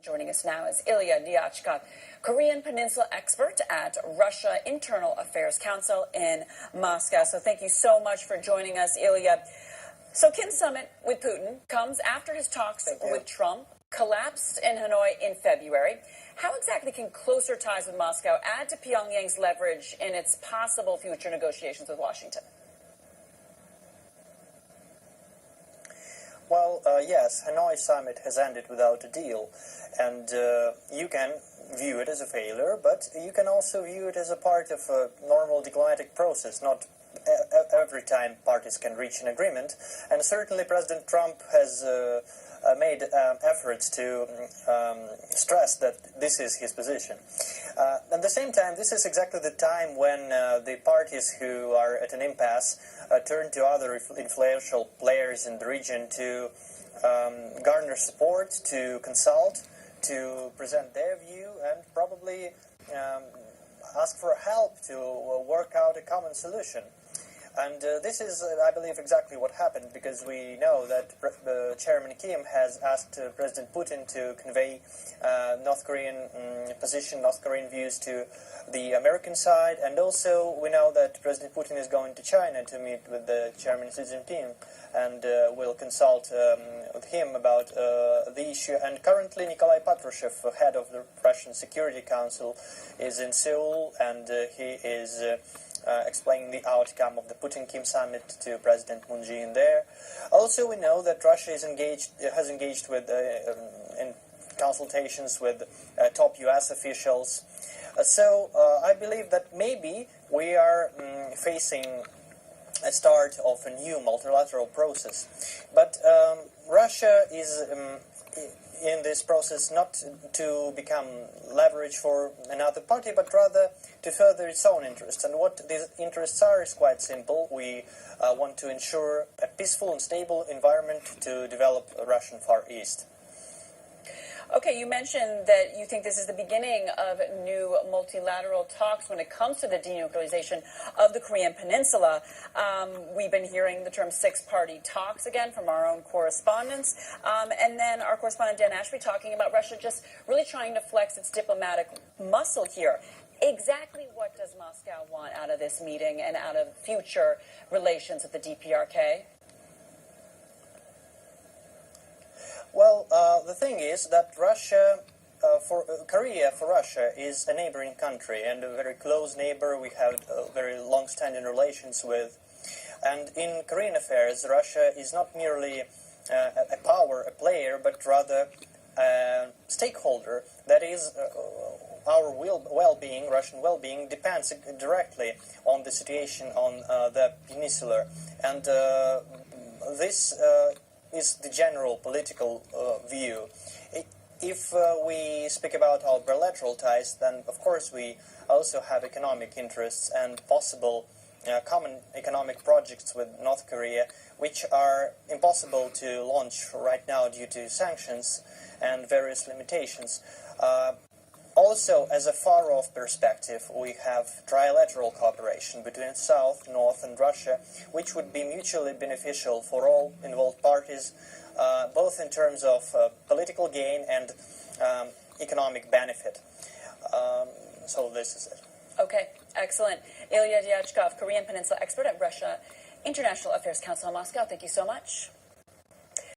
Joining us now is Илья Dьячкov, Korean Peninsula expert at Russia Internal Affairs Council in Moscow. So thank you so much for joining us, Ilya. So Kim's summit with Putin comes after his talks with Trump collapsed in Hanoi in February. How exactly can closer ties with Moscow add to Pyongyang's leverage in its possible future negotiations with Washington? Well, yes, Hanoi summit has ended without a deal, and you can view it as a failure, but you can also view it as a part of a normal diplomatic process. Not every time parties can reach an agreement, and certainly President Trump has made efforts to stress that this is his position. At the same time, this is exactly the time when the parties who are at an impasse turn to other influential players in the region to garner support, to consult, to present their view, and probably ask for help to work out a common solution. And this is, I believe, exactly what happened, because we know that Chairman Kim has asked President Putin to convey North Korean position, North Korean views to the American side, and also we know that President Putin is going to China to meet with the Chairman CGTN and will consult with him about the issue. And currently Nikolai Patrushev, head of the Russian Security Council, is in Seoul, and he is explaining the outcome of the Putin-Kim summit to President Moon Jae-in there. Also, we know that Russia has engaged with in consultations with top U.S. officials. So I believe that maybe we are facing a start of a new multilateral process. But Russia is in this process not to become leverage for another party, but rather to further its own interests. And what these interests are is quite simple. We want to ensure a peaceful and stable environment to develop Russian Far East. Okay, you mentioned that you think this is the beginning of new multilateral talks when it comes to the denuclearization of the Korean Peninsula. We've been hearing the term six-party talks again from our own correspondents. And then our correspondent Dan Ashby talking about Russia just really trying to flex its diplomatic muscle here. Exactly what does Moscow want out of this meeting and out of future relations with the DPRK? Well, the thing is that Korea for Russia is a neighboring country and a very close neighbor we have very long-standing relations with. And in Korean affairs, Russia is not merely a power, a player, but rather a stakeholder. That is, our well-being, Russian well-being, depends directly on the situation on the peninsula. And this is the general political view. If we speak about our bilateral ties, then of course we also have economic interests and possible common economic projects with North Korea, which are impossible to launch right now due to sanctions and various limitations. Also, as a far-off perspective, we have trilateral cooperation between South, North, and Russia, which would be mutually beneficial for all involved parties, both in terms of political gain and economic benefit. So this is it. Okay, excellent. Илья Dьячков, Korean Peninsula expert at Russia International Affairs Council in Moscow. Thank you so much.